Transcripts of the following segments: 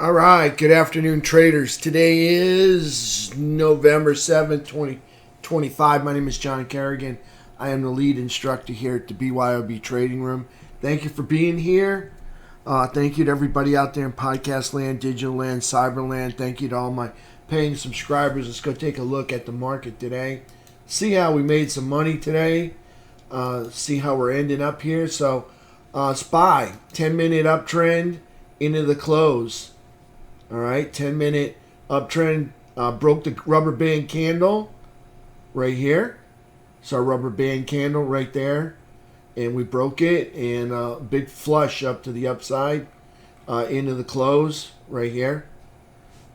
All right, good afternoon, traders. Today is November 7th, 2025. My name is John Carignan. I am the lead instructor here at the BYOB Trading Room. Thank you for being here. Thank you to everybody out there in podcast land, digital land, cyber land. Thank you to all my paying subscribers. Let's go take a look at the market today. See how we made some money today. See how we're ending up here. So, SPY, 10-minute uptrend into the close. All right, 10-minute uptrend, broke the rubber band candle right here. So our rubber band candle right there, and we broke it, and a big flush up to the upside into the close right here.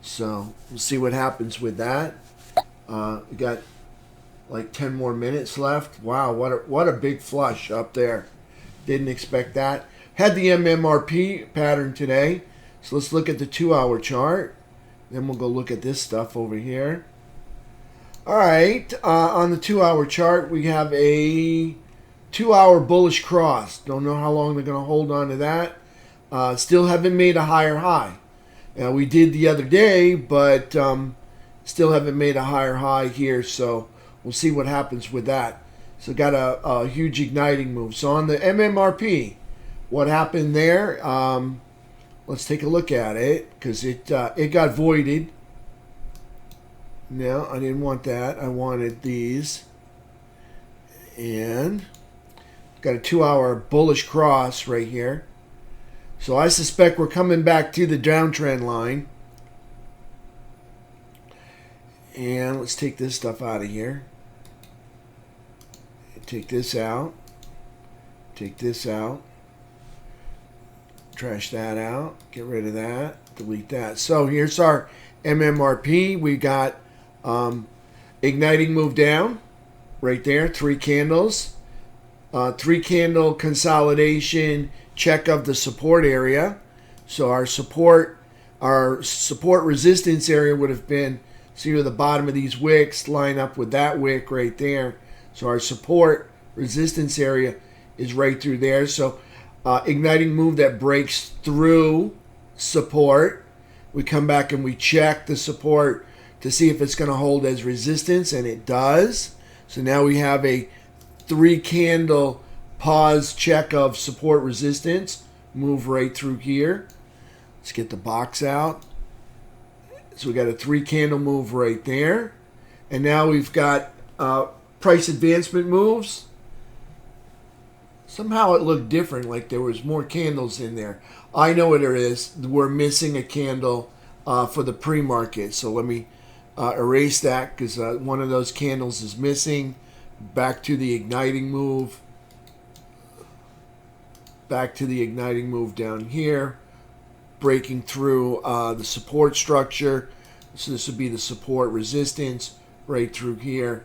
So we'll see what happens with that. We got like 10 more minutes left. Wow, what a big flush up there. Didn't expect that. Had the MMRP pattern today. So let's look at the 2-hour chart. Then we'll go look at this stuff over here. All right, on the 2-hour chart, we have a 2-hour bullish cross. Don't know how long they're going to hold on to that. Still haven't made a higher high. We did the other day, but still haven't made a higher high here. So we'll see what happens with that. So got a huge igniting move. So on the MMRP, what happened there? Let's take a look at it, because it got voided. No, I didn't want that. I wanted these. And got a 2-hour bullish cross right here. So I suspect we're coming back to the downtrend line. And let's take this stuff out of here. Take this out. Take this out. Trash that out. Get rid of that. Delete that. So here's our MMRP. We got igniting move down right there. 3 candles. 3-candle consolidation. Check of the support area. So our support resistance area would have been, see where the bottom of these wicks line up with that wick right there. So our support resistance area is right through there. So igniting move that breaks through support. We come back and we check the support to see if it's going to hold as resistance, and it does. So now we have a 3-candle pause check of support resistance. Move right through here. Let's get the box out. So we got a 3-candle move right there. And now we've got price advancement moves. Somehow it looked different, like there was more candles in there. I know what it is. We're missing a candle for the pre-market. So let me erase that, because one of those candles is missing. Back to the igniting move. Back to the igniting move down here. Breaking through the support structure. So this would be the support resistance right through here.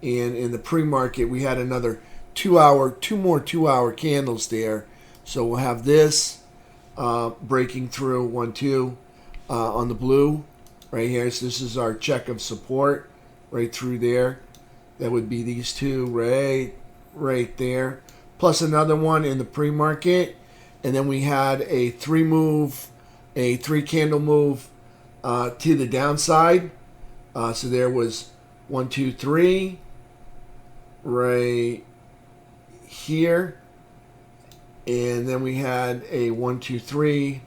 And in the pre-market, we had another 2 more 2-hour candles there. So we'll have this breaking through 1, 2 on the blue right here. So this is our check of support right through there. That would be these two right there. Plus another one in the pre-market. And then we had a 3-candle move to the downside. So there was 1, 2, 3 right here, and then we had a 1, 2, 3.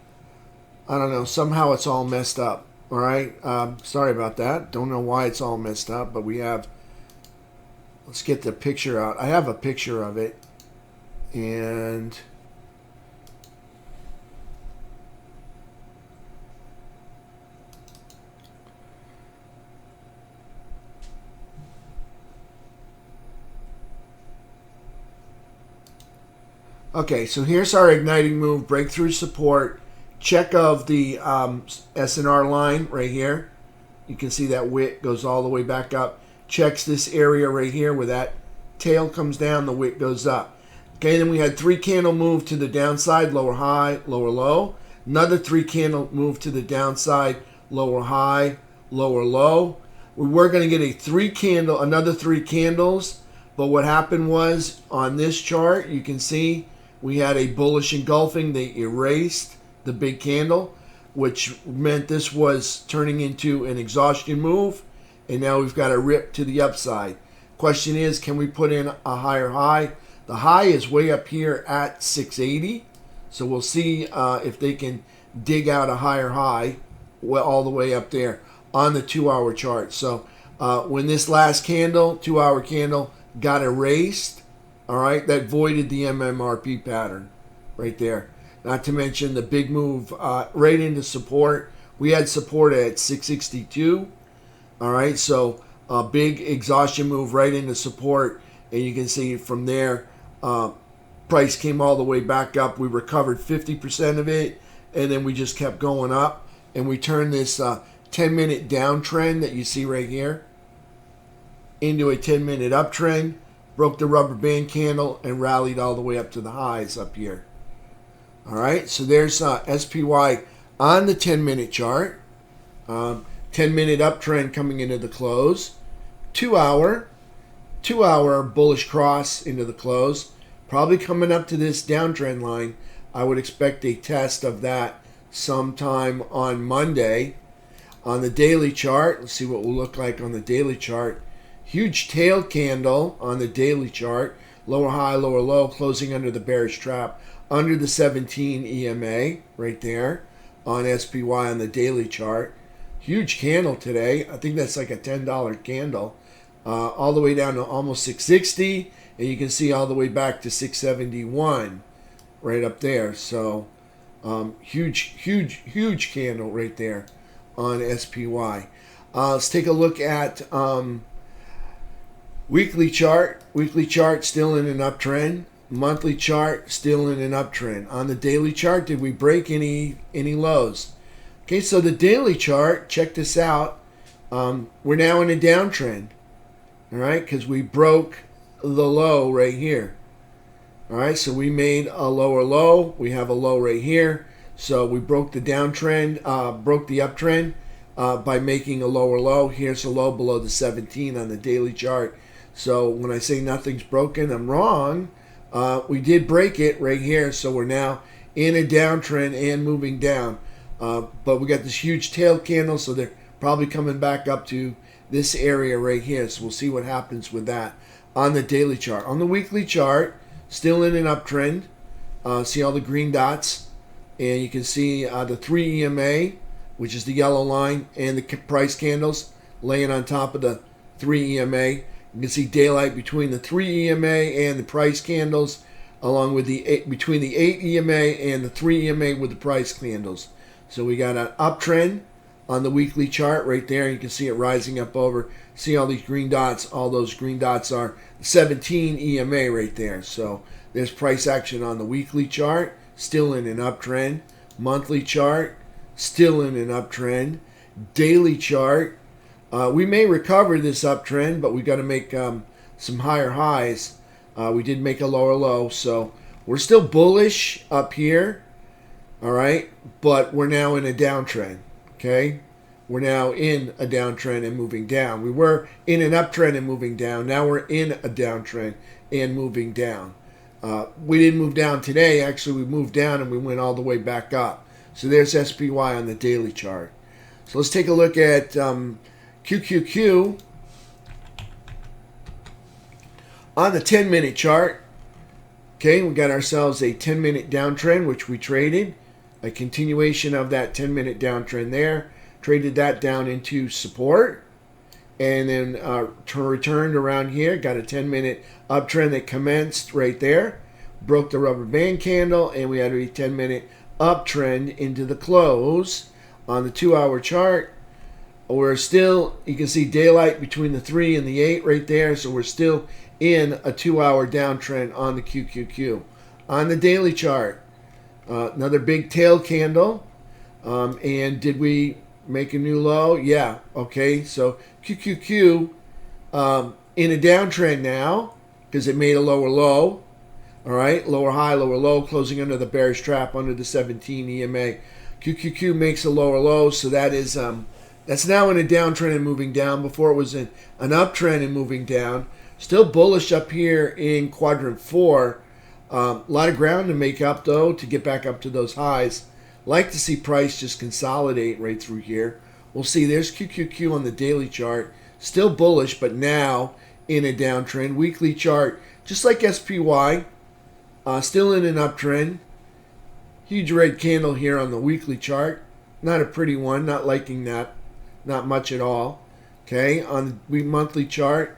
I don't know, somehow it's all messed up. All right, sorry about that. Don't know why it's all messed up, but we have, let's get the picture out. I have a picture of it, and okay, so here's our igniting move, breakthrough support, check of the S&R line right here. You can see that wick goes all the way back up. Checks this area right here where that tail comes down, the wick goes up. Okay, then we had 3-candle move to the downside, lower high, lower low. Another 3-candle move to the downside, lower high, lower low. We were going to get another 3 candles, but what happened was on this chart, you can see we had a bullish engulfing. They erased the big candle. which meant this was turning into an exhaustion move, and now we've got a rip to the upside. Question is, can we put in a higher high? The high is way up here at 680, so we'll see if they can dig out a higher high all the way up there on the 2-hour chart. So when this last candle, 2-hour candle, got erased, all right, that voided the MMRP pattern right there. Not to mention the big move right into support. We had support at 662. All right, so a big exhaustion move right into support. And you can see from there, price came all the way back up. We recovered 50% of it. And then we just kept going up. And we turned this 10-minute downtrend that you see right here into a 10-minute uptrend. Broke the rubber band candle and rallied all the way up to the highs up here. All right, so there's SPY on the 10-minute chart. 10-minute uptrend coming into the close. 2-hour bullish cross into the close. Probably coming up to this downtrend line. I would expect a test of that sometime on Monday. On the daily chart, let's see what we'll look like on the daily chart. Huge tail candle on the daily chart. Lower high, lower low, closing under the bearish trap. Under the 17 EMA right there on SPY on the daily chart. Huge candle today. I think that's like a $10 candle. All the way down to almost 660. And you can see all the way back to 671 right up there. So huge candle right there on SPY. Let's take a look at weekly chart. Weekly chart still in an uptrend. Monthly chart still in an uptrend. On the daily chart, did we break any lows? Okay, so the daily chart, check this out. We're now in a downtrend. All right, because we broke the low right here. All right, so we made a lower low. We have a low right here. So we broke the downtrend, broke the uptrend by making a lower low. Here's a low below the 17 on the daily chart. So when I say nothing's broken, I'm wrong. We did break it right here, so we're now in a downtrend and moving down. But we got this huge tail candle, so they're probably coming back up to this area right here. So we'll see what happens with that on the daily chart. On the weekly chart, still in an uptrend. See all the green dots, and you can see the 3 EMA, which is the yellow line, and the price candles laying on top of the 3 EMA. You can see daylight between the 3 EMA and the price candles, along with between the 8 EMA and the 3 EMA with the price candles. So we got an uptrend on the weekly chart right there. You can see it rising up over. See all these green dots? All those green dots are 17 EMA right there. So there's price action on the weekly chart, still in an uptrend. Monthly chart, still in an uptrend. Daily chart, we may recover this uptrend, but we got to make some higher highs. We did make a lower low, so we're still bullish up here, all right, but we're now in a downtrend, okay? We're now in a downtrend and moving down. We were in an uptrend and moving down. Now we're in a downtrend and moving down. We didn't move down today. Actually, we moved down and we went all the way back up. So there's SPY on the daily chart. So let's take a look at QQQ. On the 10-minute chart, okay, we got ourselves a 10-minute downtrend, which we traded. A continuation of that 10-minute downtrend there. Traded that down into support. And then returned around here. Got a 10-minute uptrend that commenced right there. Broke the rubber band candle. And we had a 10-minute uptrend into the close. On the 2-hour chart, we're still, you can see daylight between the 3 and the 8 right there. So we're still in a 2-hour downtrend on the QQQ. On the daily chart, another big tail candle. And did we make a new low? Yeah. Okay. So QQQ in a downtrend now because it made a lower low. All right. Lower high, lower low, closing under the bearish trap under the 17 EMA. QQQ makes a lower low. So that is that's now in a downtrend and moving down. Before it was in an uptrend and moving down. Still bullish up here in quadrant 4. A lot of ground to make up though to get back up to those highs. Like to see price just consolidate right through here. We'll see there's QQQ on the daily chart. Still bullish, but now in a downtrend. Weekly chart, just like SPY, still in an uptrend. Huge red candle here on the weekly chart. Not a pretty one, not liking that. Not much at all. Okay, on the monthly chart,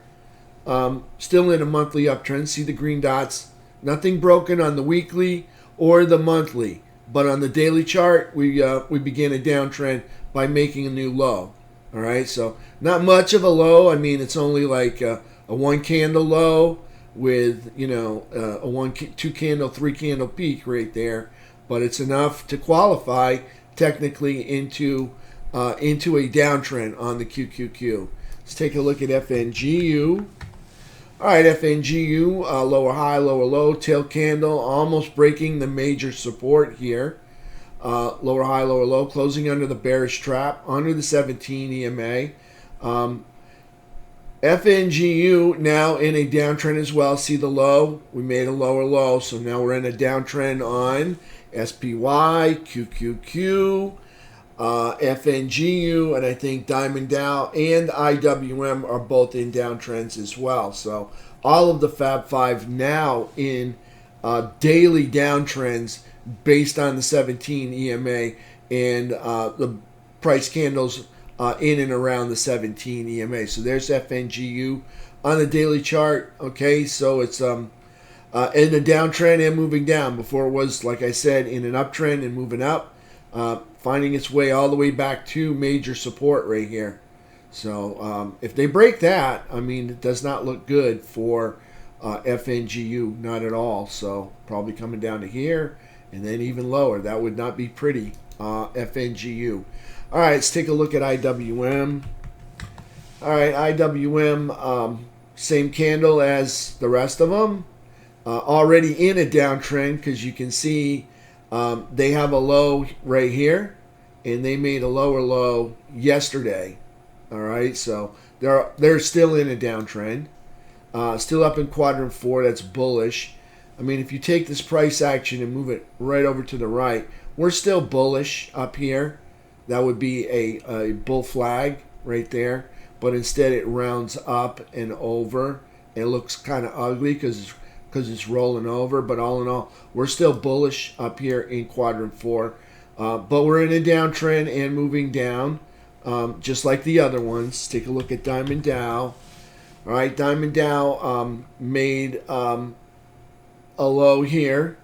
still in a monthly uptrend. See the green dots? Nothing broken on the weekly or the monthly. But on the daily chart, we begin a downtrend by making a new low. All right, so not much of a low. I mean, it's only like a one candle low with, you know, a one, two candle, three candle peak right there. But it's enough to qualify technically into a downtrend on the QQQ. Let's take a look at FNGU. All right, FNGU, lower high, lower low, tail candle, almost breaking the major support here. Lower high, lower low, closing under the bearish trap, under the 17 EMA. FNGU now in a downtrend as well. See the low? We made a lower low, so now we're in a downtrend on SPY, QQQ, FNGU, and I think Diamond Dow and IWM are both in downtrends as well. So all of the Fab 5 now in daily downtrends based on the 17 EMA and the price candles in and around the 17 EMA. So there's FNGU on the daily chart. Okay, so it's in a downtrend and moving down. Before it was, like I said, in an uptrend and moving up. Finding its way all the way back to major support right here. So if they break that, I mean, it does not look good for FNGU, not at all. So probably coming down to here and then even lower. That would not be pretty, FNGU. All right, let's take a look at IWM. All right, IWM, same candle as the rest of them. Already in a downtrend because you can see they have a low right here, and they made a lower low yesterday. All right, so they're still in a downtrend, still up in quadrant 4. That's bullish. I mean, if you take this price action and move it right over to the right, we're still bullish up here. That would be a bull flag right there, but instead it rounds up and over. It looks kind of ugly because it's rolling over, but all in all, we're still bullish up here in quadrant 4. But we're in a downtrend and moving down, just like the other ones. Take a look at Diamond Dow. All right, Diamond Dow made a low here,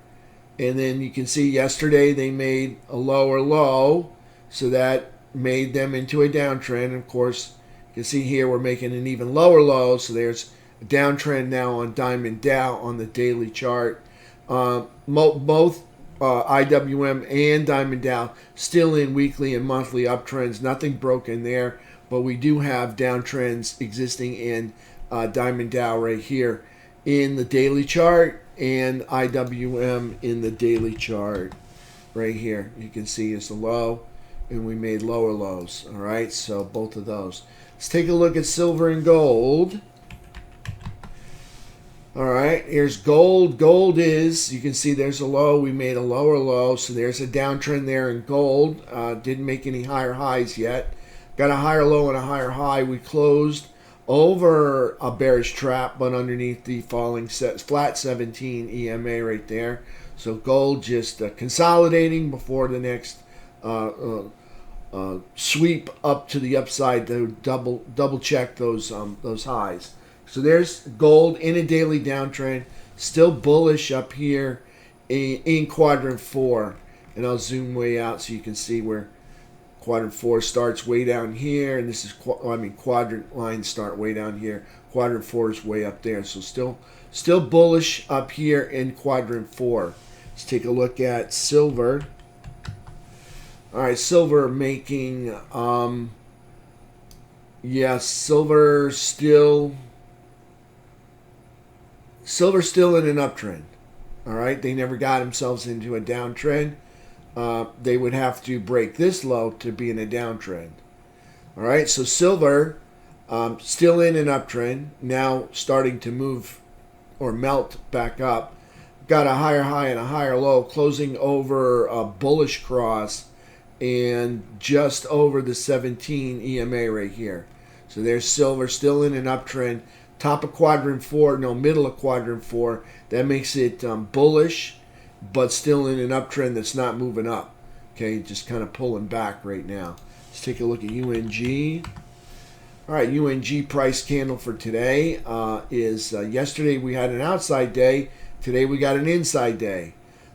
and then you can see yesterday they made a lower low, so that made them into a downtrend. Of course, you can see here we're making an even lower low, so there's a downtrend now on Diamond Dow on the daily chart. Both IWM and Diamond Dow still in weekly and monthly uptrends. Nothing broken there, but we do have downtrends existing in Diamond Dow right here in the daily chart and IWM in the daily chart right here. You can see it's the low, and we made lower lows. All right, so both of those. Let's take a look at silver and gold. All right, here's gold. Gold is, you can see there's a low. We made a lower low, so there's a downtrend there in gold. Didn't make any higher highs yet. Got a higher low and a higher high. We closed over a bearish trap, but underneath the falling flat 17 EMA right there. So gold just consolidating before the next sweep up to the upside to double check those highs. So there's gold in a daily downtrend, still bullish up here in quadrant 4. And I'll zoom way out so you can see where quadrant 4 starts way down here, and this is quadrant lines start way down here. Quadrant 4 is way up there, so still bullish up here in quadrant 4. Let's take a look at silver. All right, silver making silver still in an uptrend. All right, they never got themselves into a downtrend. They would have to break this low to be in a downtrend. All right, so silver still in an uptrend, now starting to move or melt back up. got a higher high and a higher low, closing over a bullish cross and just over the 17 EMA right here. So there's silver still in an uptrend. Top of quadrant 4, no, middle of quadrant 4. That makes it bullish, but still in an uptrend that's not moving up. Okay, just kind of pulling back right now. Let's take a look at UNG. All right, UNG price candle for today is yesterday we had an outside day. Today we got an inside day.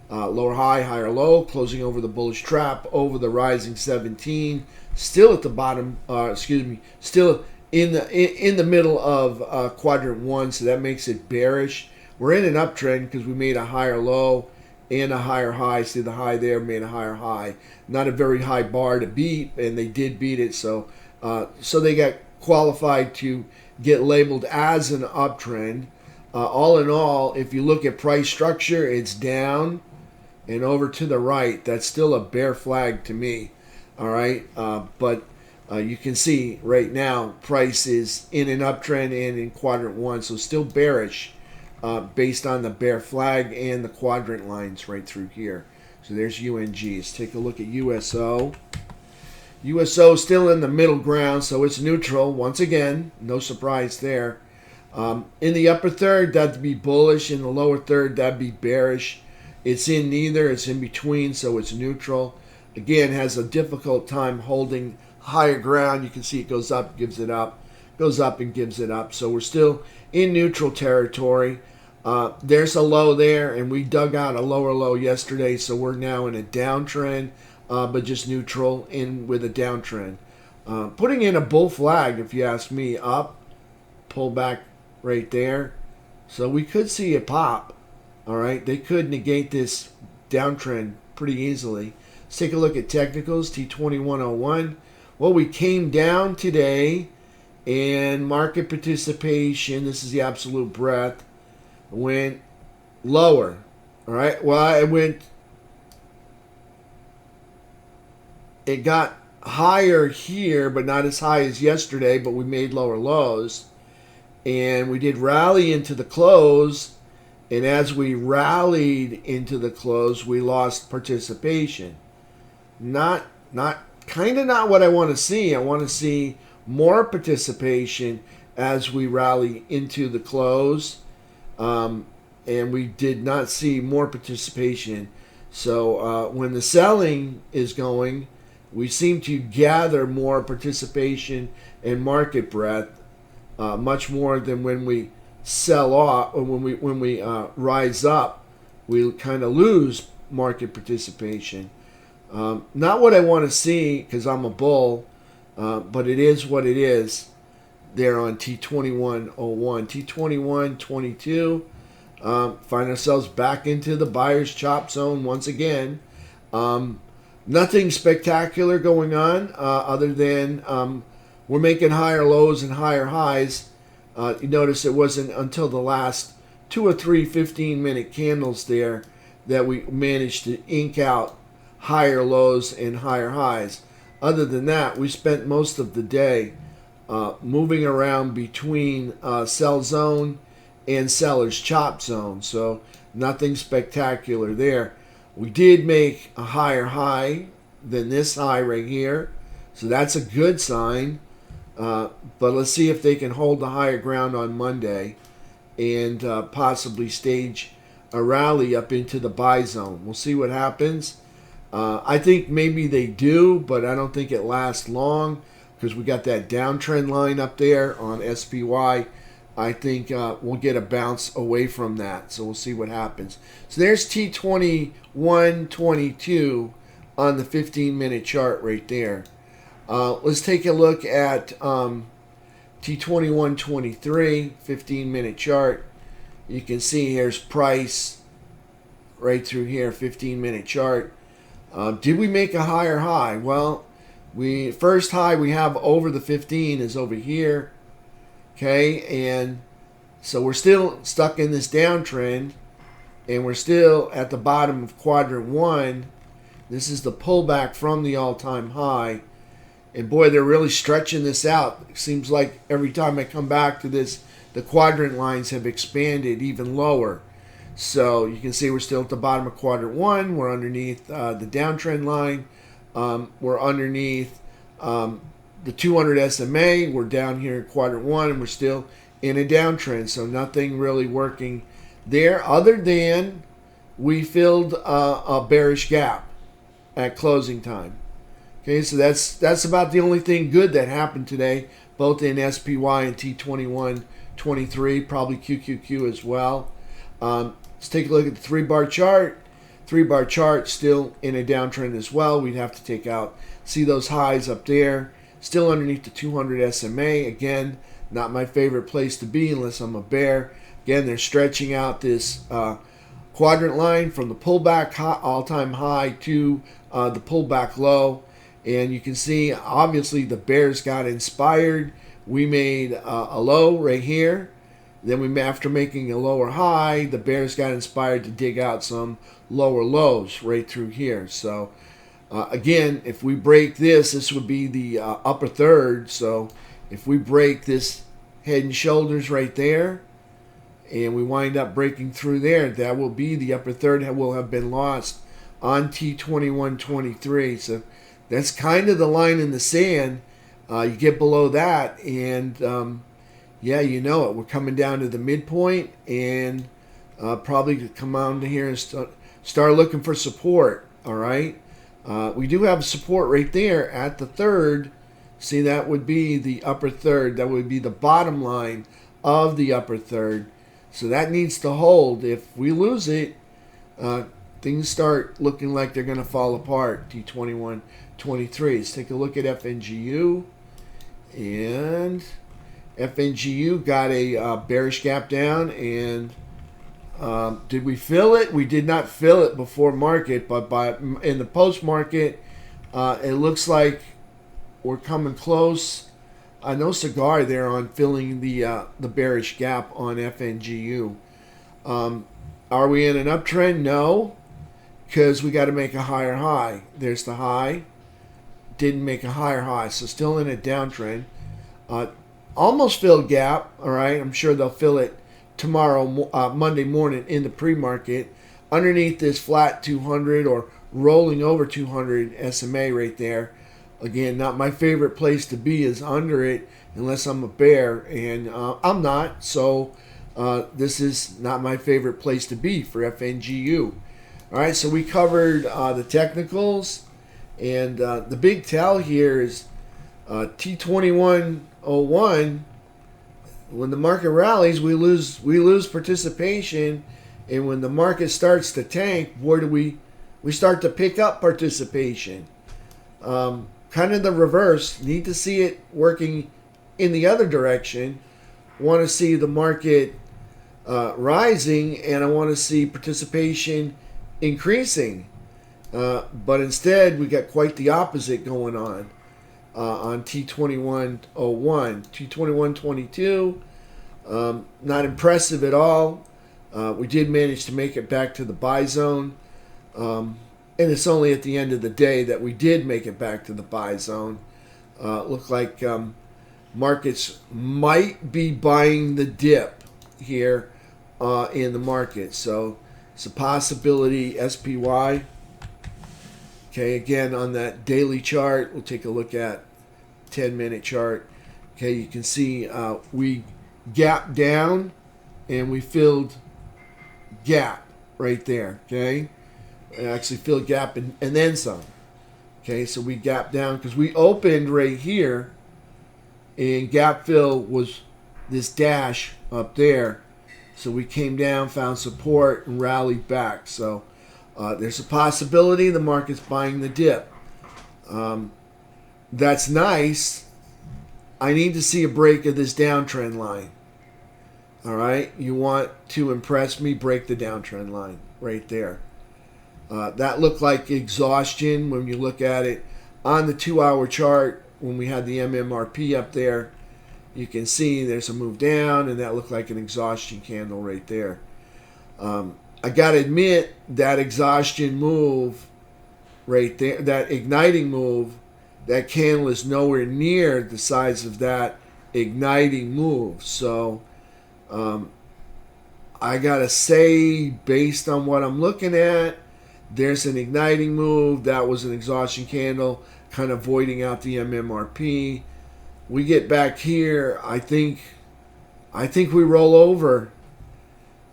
Lower high, higher low, closing over the bullish trap, over the rising 17. Still at the bottom, still in the middle of quadrant 1, so that makes it bearish. We're in an uptrend because we made a higher low and a higher high. See the high there, made a higher high. Not a very high bar to beat, and they did beat it, so they got qualified to get labeled as an uptrend. All in all, if you look at price structure, it's down and over to the right. That's still a bear flag to me. All right, but you can see right now price is in an uptrend and in quadrant 1, so still bearish based on the bear flag and the quadrant lines right through here. So there's UNG. Let's take a look at USO. USO still in the middle ground, so it's neutral once again. No surprise there. In the upper third, that'd be bullish. In the lower third, that'd be bearish. It's in neither. It's in between, so it's neutral. Again, has a difficult time holding higher ground. You can see it goes up, gives it up, goes up and gives it up. So we're still in neutral territory. There's a low there, and we dug out a lower low yesterday, so we're now in a downtrend, but just neutral in with a downtrend. Putting in a bull flag, if you ask me, up, pull back right there. So we could see it pop. All right, they could negate this downtrend pretty easily. Let's take a look at technicals, T2101. Well, we came down today, and market participation, this is the absolute breadth, went lower. All right, well, it got higher here, but not as high as yesterday, but we made lower lows. And we did rally into the close, and as we rallied into the close, we lost participation. Not what I want to see. I want to see more participation as we rally into the close, and we did not see more participation. So when the selling is going, we seem to gather more participation and market breadth, much more than when we sell off, or when we rise up, we kind of lose market participation. Not what I want to see, because I'm a bull, but it is what it is there on T2101. T2122, find ourselves back into the buyer's chop zone once again. Nothing spectacular going on other than we're making higher lows and higher highs. You notice it wasn't until the last 2 or 3 15-minute candles there that we managed to ink out higher lows and higher highs. Other than that, we spent most of the day moving around between sell zone and seller's chop zone. So nothing spectacular there. We did make a higher high than this high right here. So that's a good sign. But let's see if they can hold the higher ground on Monday and possibly stage a rally up into the buy zone. We'll see what happens. I think maybe they do, but I don't think it lasts long because we got that downtrend line up there on SPY. I think we'll get a bounce away from that, so we'll see what happens. So there's T2122 on the 15-minute chart right there. Let's take a look at T2123, 15-minute chart. You can see here's price right through here, 15-minute chart. Did we make a higher high? Well, first high we have over the 15 is over here. Okay, and so we're still stuck in this downtrend, and we're still at the bottom of quadrant 1. This is the pullback from the all-time high. And boy, they're really stretching this out. It seems like every time I come back to this, the quadrant lines have expanded even lower. So you can see we're still at the bottom of quadrant one. We're underneath the downtrend line. We're underneath the 200 SMA. We're down here in quadrant one, and we're still in a downtrend. So nothing really working there other than we filled a bearish gap at closing time. Okay, so that's about the only thing good that happened today, both in SPY and T2123, probably QQQ as well. Let's take a look at the 3-bar chart. 3-bar chart still in a downtrend as well. We'd have to take out, see those highs up there, still underneath the 200 SMA. Again, not my favorite place to be unless I'm a bear. Again, they're stretching out this quadrant line from the pullback all-time high to the pullback low. And you can see, obviously, the bears got inspired. We made a low right here. Then after making a lower high, the bears got inspired to dig out some lower lows right through here. So, again, if we break this, this would be the upper third. So if we break this head and shoulders right there, and we wind up breaking through there, that will be the upper third that will have been lost on T2123. So that's kind of the line in the sand. You get below that, and yeah, you know it. We're coming down to the midpoint, and probably come on here and start looking for support. All right, we do have support right there at the third. See, that would be the upper third. That would be the bottom line of the upper third. So that needs to hold. If we lose it, things start looking like they're going to fall apart. T2123. Let's take a look at FNGU. And FNGU got a bearish gap down. And did we fill it? We did not fill it before market. But in the post market, it looks like we're coming close. No cigar there on filling the bearish gap on FNGU. Are we in an uptrend? No, because we got to make a higher high. There's the high. Didn't make a higher high, so still in a downtrend. Almost filled gap. All right, I'm sure they'll fill it tomorrow, Monday morning in the pre-market. Underneath this flat 200 or rolling over 200 SMA right there. Again, not my favorite place to be is under it unless I'm a bear, and I'm not. So this is not my favorite place to be for FNGU. All right, so we covered the technicals, and the big tell here is T2101. When the market rallies, we lose participation, and when the market starts to tank, boy, do we start to pick up participation. Kind of the reverse. Need to see it working in the other direction. Want to see the market rising, and I want to see participation increasing. But instead, we got quite the opposite going on T2101. T2122, not impressive at all. We did manage to make it back to the buy zone. And it's only at the end of the day that we did make it back to the buy zone. Look like markets might be buying the dip here in the market. So it's a possibility. SPY. Okay, again, on that daily chart, we'll take a look at 10-minute chart. Okay, you can see we gapped down and we filled gap right there. Okay. Actually filled gap and then some. Okay, so we gapped down because we opened right here, and gap fill was this dash up there. So we came down, found support, and rallied back. So there's a possibility the market's buying the dip. That's nice. I need to see a break of this downtrend line. All right, you want to impress me, break the downtrend line right there. That looked like exhaustion when you look at it on the 2-hour chart. When we had the MMRP up there, you can see there's a move down, and that looked like an exhaustion candle right there. I got to admit, that exhaustion move right there, that igniting move, that candle is nowhere near the size of that igniting move. So I gotta say, based on what I'm looking at, there's an igniting move. That was an exhaustion candle, kind of voiding out the MMRP. We get back here. I think we roll over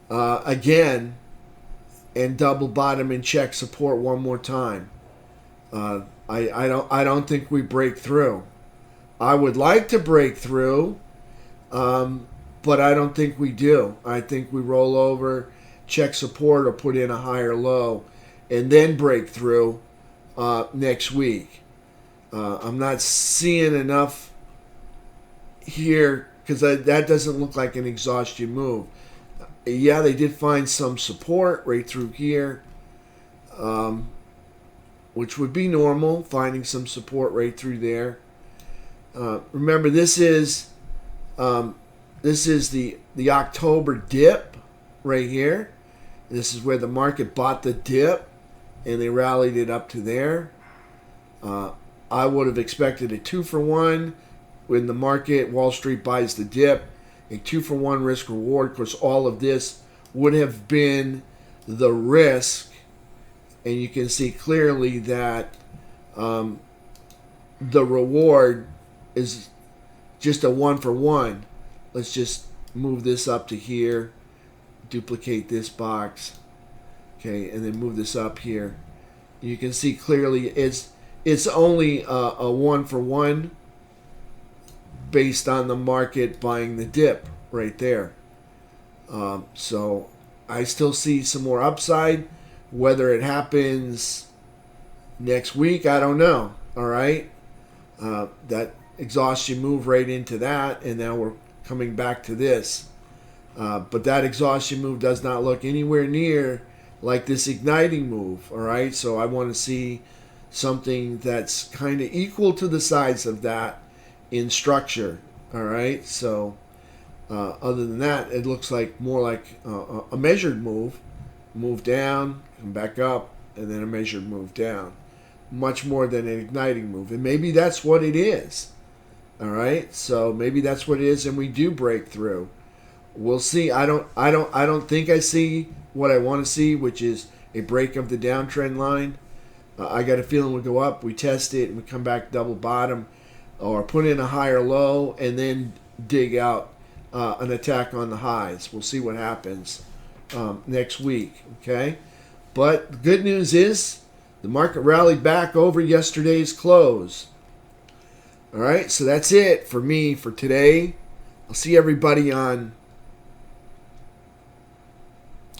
again and double bottom and check support one more time. I don't think we break through. I would like to break through, but I don't think we do. I think we roll over, check support, or put in a higher low, and then break through next week. I'm not seeing enough here because that doesn't look like an exhaustion move. Yeah, they did find some support right through here, which would be normal, finding some support right through there. Remember, this is the October dip right here. This is where the market bought the dip, and they rallied it up to there. I would have expected a 2-for-1 when the market, Wall Street buys the dip, a 2-for-1 risk reward. Of course, all of this would have been the risk, and you can see clearly that the reward is just a 1-for-1. Let's just move this up to here, duplicate this box, okay, and then move this up here. You can see clearly it's only a 1-for-1 based on the market buying the dip right there. So I still see some more upside. Whether it happens next week, I don't know. All right, that exhaustion move right into that, and now we're coming back to this. But that exhaustion move does not look anywhere near like this igniting move. All right, so I want to see something that's kind of equal to the size of that in structure. All right, so other than that, it looks like more like a measured move down, come back up, and then a measured move down, much more than an igniting move. And maybe that's what it is. All right, so maybe that's what it is, and we do break through. We'll see. I don't think I see what I want to see, which is a break of the downtrend line. I got a feeling we'll go up, we test it, and we come back double bottom, or put in a higher low, and then dig out an attack on the highs. We'll see what happens next week. Okay, but the good news is the market rallied back over yesterday's close. All right, so that's it for me for today. I'll see everybody on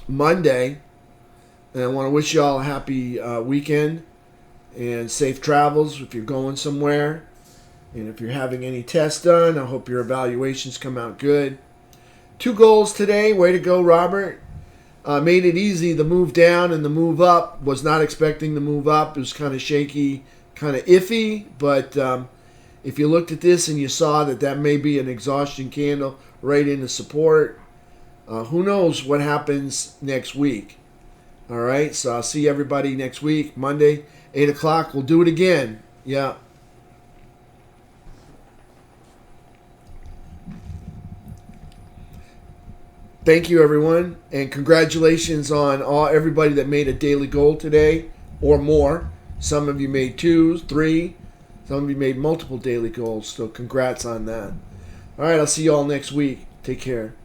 Monday. And I want to wish you all a happy weekend and safe travels if you're going somewhere. And if you're having any tests done, I hope your evaluations come out good. 2 goals today. Way to go, Robert. Made it easy. The move down and the move up. Was not expecting the move up. It was kind of shaky, kind of iffy. But if you looked at this and you saw that may be an exhaustion candle right into support, who knows what happens next week. All right, so I'll see everybody next week, Monday, 8 o'clock. We'll do it again. Yeah. Thank you, everyone, and congratulations on everybody that made a daily goal today or more. Some of you made 2, 3. Some of you made multiple daily goals, so congrats on that. All right, I'll see you all next week. Take care.